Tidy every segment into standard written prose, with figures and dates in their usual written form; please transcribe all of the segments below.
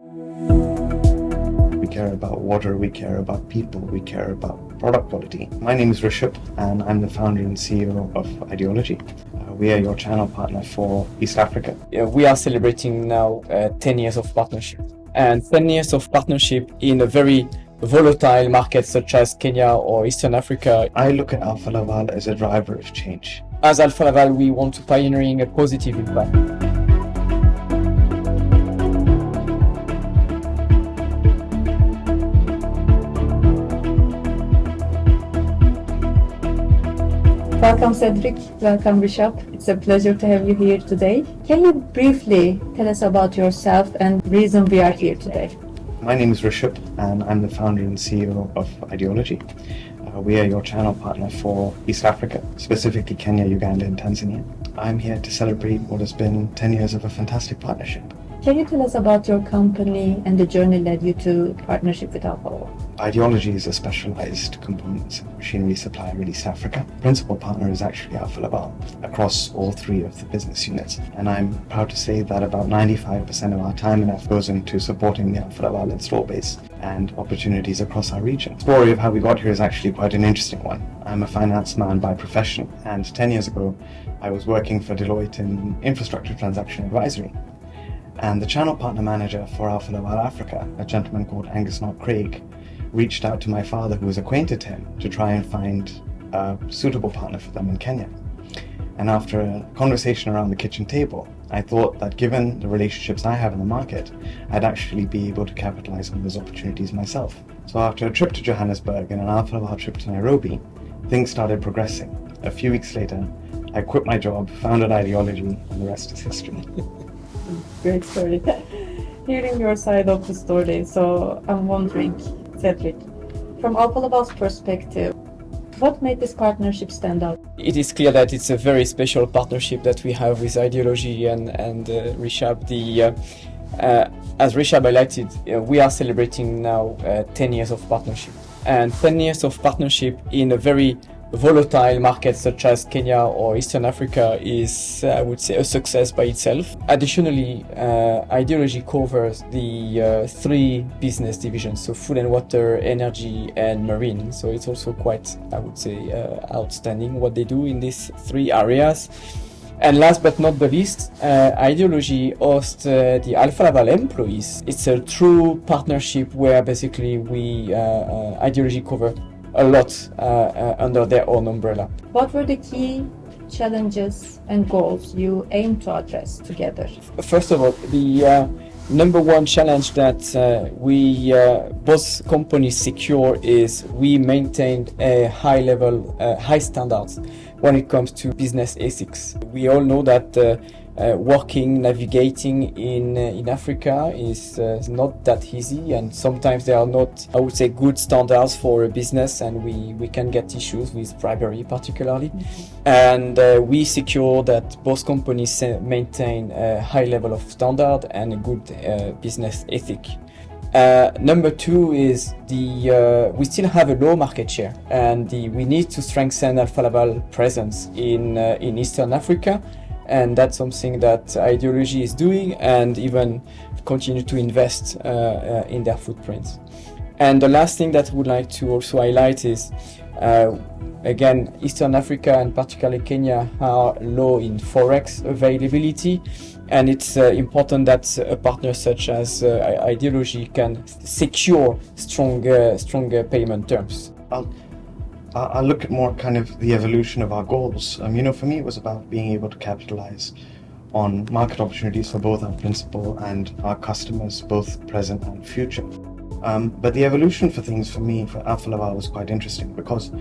We care about water, we care about people, we care about product quality. My name is Rishabh and I'm the founder and CEO of Ideologie. We are your channel partner for East Africa. We are celebrating now 10 years of partnership. And 10 years of partnership in a very volatile market such as Kenya or Eastern Africa. I look at Alfa Laval as a driver of change. As Alfa Laval, we want to pioneering a positive impact. Welcome Cedric, welcome Rishabh. It's a pleasure to have you here today. Can you briefly tell us about yourself and the reason we are here today? My name is Rishabh and I'm the founder and CEO of Ideologie. We are your channel partner for East Africa, specifically Kenya, Uganda and Tanzania. I'm here to celebrate what has been 10 years of a fantastic partnership. Can you tell us about your company and the journey led you to partnership with Alfa Laval? Ideologie is a specialized components and machinery supplier in East Africa. Principal partner is actually Alfa Laval across all three of the business units. And I'm proud to say that about 95% of our time and effort goes into supporting the Alfa Laval install base and opportunities across our region. The story of how we got here is actually quite an interesting one. I'm a finance man by profession, and 10 years ago, I was working for Deloitte in infrastructure transaction advisory. And the channel partner manager for Alfa Laval Africa, a gentleman called Angus Knott Craig, reached out to my father, who was acquainted to him, to try and find a suitable partner for them in Kenya. And after a conversation around the kitchen table, I thought that given the relationships I have in the market, I'd actually be able to capitalize on those opportunities myself. So after a trip to Johannesburg and an Alfa Laval trip to Nairobi, things started progressing. A few weeks later, I quit my job, founded Ideologie, and the rest is history. Great story. Hearing your side of the story, so I'm wondering, Cedric, from Alfa Laval's perspective, what made this partnership stand out? It is clear that it's a very special partnership that we have with Ideologie and Rishabh. As Rishabh highlighted, we are celebrating now 10 years of partnership. And 10 years of partnership in a very volatile market such as Kenya or Eastern Africa is, I would say, a success by itself. Additionally, Ideologie covers the three business divisions, so food and water, energy and marine. So it's also quite, I would say, outstanding what they do in these three areas. And last but not the least, Ideologie hosts the Alfa Laval employees. It's a true partnership where basically we, Ideologie cover a lot under their own umbrella. What were the key challenges and goals you aim to address together? First of all, the number one challenge that we both companies secure is we maintain a high level, high standards when it comes to business ethics. We all know that navigating in Africa is not that easy, and sometimes there are not, I would say, good standards for a business, and we can get issues with bribery particularly. And we secure that both companies maintain a high level of standard and a good business ethic. Number two is we still have a low market share, and we need to strengthen Alfa Laval presence in Eastern Africa. And that's something that Ideologie is doing, and even continue to invest in their footprints. And the last thing that I would like to also highlight is, again, Eastern Africa and particularly Kenya are low in forex availability, and it's important that a partner such as Ideologie can secure stronger payment terms. I'll look at more kind of the evolution of our goals. For me, it was about being able to capitalize on market opportunities for both our principal and our customers, both present and future. But the evolution for things for me, for Alfa Laval, was quite interesting because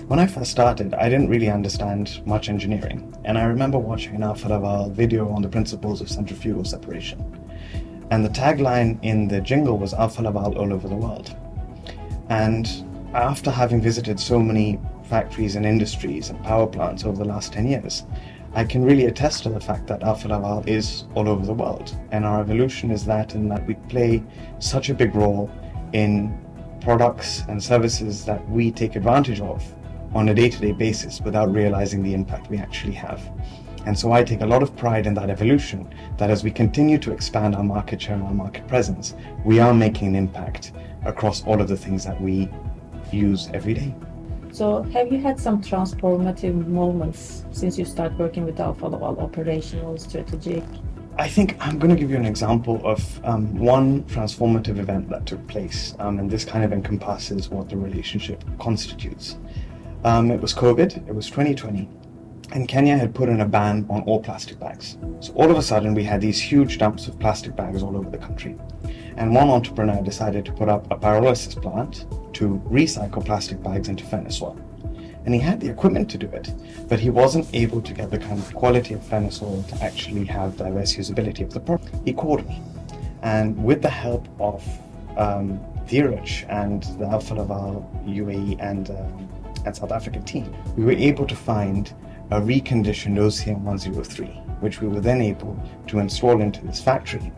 when I first started, I didn't really understand much engineering. And I remember watching an Alfa Laval video on the principles of centrifugal separation. And the tagline in the jingle was Alfa Laval all over the world. And after having visited so many factories and industries and power plants over the last 10 years, I can really attest to the fact that Alfa Laval is all over the world. And our evolution is that in that we play such a big role in products and services that we take advantage of on a day-to-day basis without realizing the impact we actually have. And so I take a lot of pride in that evolution, that as we continue to expand our market share and our market presence, we are making an impact across all of the things that we use every day. So have you had some transformative moments since you started working with Alfa Laval, operational, strategic? I think I'm going to give you an example of one transformative event that took place, and this kind of encompasses what the relationship constitutes. It was COVID, it was 2020, and Kenya had put in a ban on all plastic bags. So all of a sudden we had these huge dumps of plastic bags all over the country. And one entrepreneur decided to put up a pyrolysis plant to recycle plastic bags into furnace oil. And he had the equipment to do it, but he wasn't able to get the kind of quality of furnace oil to actually have diverse usability of the product. He called me, and with the help of Ideologie and the Alfa Laval UAE and South African team, we were able to find a reconditioned OCM 103, which we were then able to install into this factory.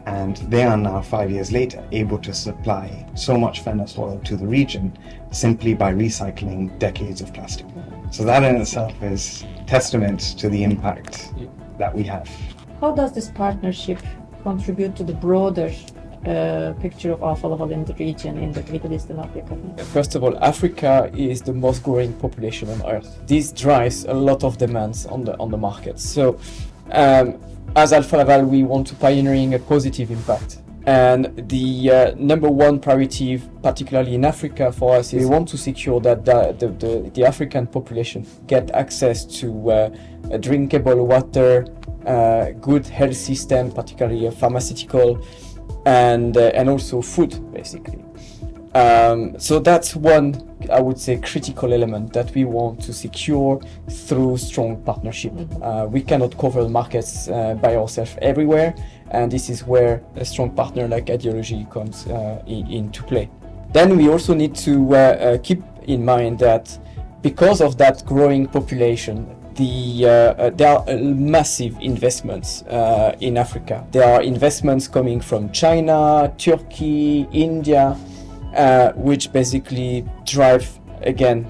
And they are now, 5 years later, able to supply so much furnace oil to the region simply by recycling decades of plastic. So that in itself is testament to the impact that we have. How does this partnership contribute to the broader picture of Alfa Laval in the region, in the Middle East and Africa? First of all, Africa is the most growing population on Earth. This drives a lot of demands on the market. So, as Alfa Laval, we want to pioneering a positive impact. And the number one priority, particularly in Africa for us, is we want to secure that the African population get access to drinkable water, good health system, particularly pharmaceutical, and also food, basically. So that's one, I would say, critical element that we want to secure through strong partnership. We cannot cover the markets by ourselves everywhere, and this is where a strong partner like Ideologie comes into play. Then we also need to keep in mind that because of that growing population, there are massive investments in Africa. There are investments coming from China, Turkey, India, which basically drive, again,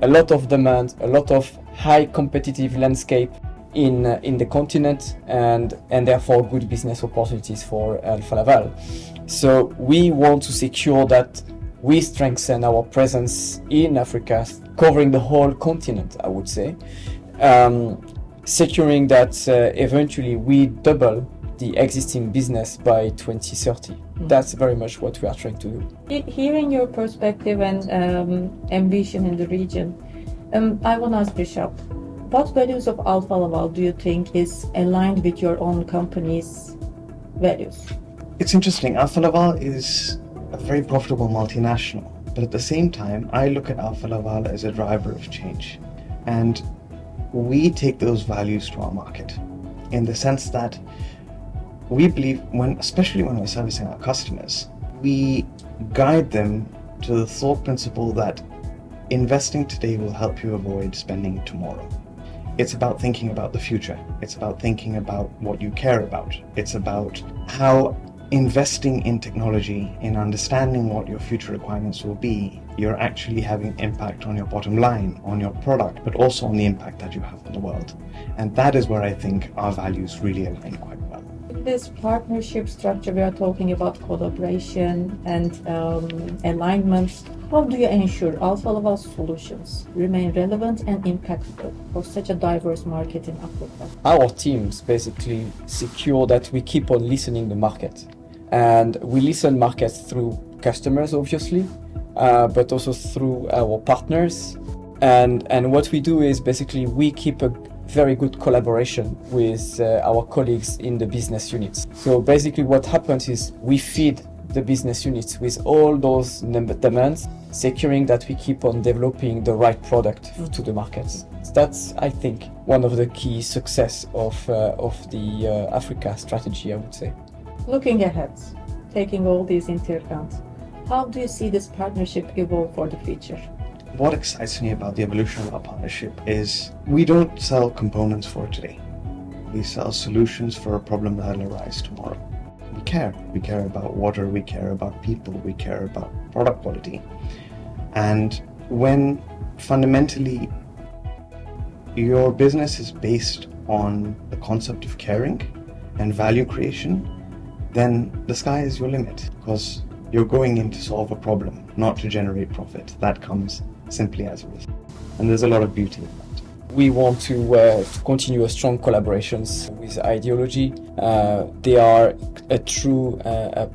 a lot of demand, a lot of high competitive landscape in the continent, and therefore good business opportunities for Alfa Laval. So we want to secure that we strengthen our presence in Africa, covering the whole continent, I would say, securing that eventually we double the existing business by 2030. That's very much what we are trying to do. Hearing your perspective and ambition in the region, I want to ask Bishop, what values of Alfa Laval do you think is aligned with your own company's values? It's interesting. Alfa Laval is a very profitable multinational, but at the same time, I look at Alfa Laval as a driver of change. And we take those values to our market in the sense that we believe, especially when we're servicing our customers, we guide them to the thought principle that investing today will help you avoid spending tomorrow. It's about thinking about the future. It's about thinking about what you care about. It's about how investing in technology, in understanding what your future requirements will be, you're actually having impact on your bottom line, on your product, but also on the impact that you have on the world. And that is where I think our values really align quite well. In this partnership structure, we are talking about collaboration and alignment. How do you ensure Alfa Laval solutions remain relevant and impactful for such a diverse market in Africa? Our teams basically secure that we keep on listening the market. And we listen markets through customers, obviously, but also through our partners. And what we do is basically we keep a very good collaboration with our colleagues in the business units. So basically what happens is we feed the business units with all those demands, securing that we keep on developing the right product to the markets. That's, I think, one of the key success of the Africa strategy, I would say. Looking ahead, taking all these into account, how do you see this partnership evolve for the future? What excites me about the evolution of our partnership is we don't sell components for today. We sell solutions for a problem that will arise tomorrow. We care. We care about water, we care about people, we care about product quality. And when fundamentally your business is based on the concept of caring and value creation, then the sky is your limit, because you're going in to solve a problem, not to generate profit. That comes simply as a risk. And there's a lot of beauty in that. We want to continue a strong collaborations with Ideologie. They are a true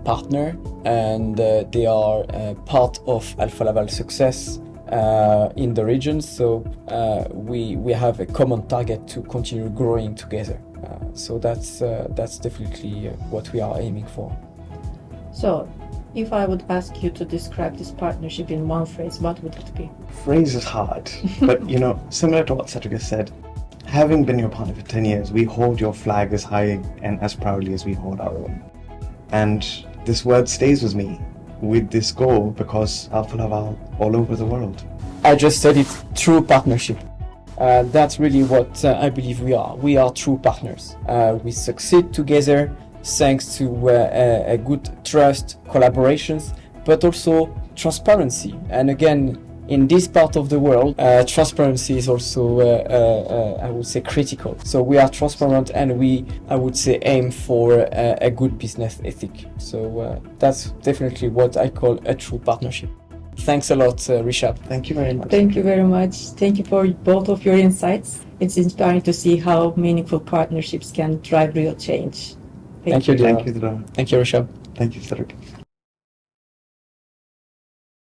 partner, and they are part of Alfa Laval success in the region. So we have a common target to continue growing together. So that's definitely what we are aiming for. So, if I would ask you to describe this partnership in one phrase, what would it be? Phrase is hard, but similar to what Cedric said, having been your partner for 10 years, we hold your flag as high and as proudly as we hold our own. And this word stays with me with this goal, because Alfa Laval all over the world. I just said it, true partnership. That's really what I believe we are. We are true partners. We succeed together thanks to a good trust, collaborations, but also transparency. And again, in this part of the world, transparency is also, I would say, critical. So we are transparent, and we, I would say, aim for a good business ethic. So that's definitely what I call a true partnership. Thanks a lot, Rishabh. Thank you very much. Thank you very much. Thank you for both of your insights. It's inspiring to see how meaningful partnerships can drive real change. Thank you, Dina. Thank you, Dina. Thank you, Rishabh. Thank you, Cedric.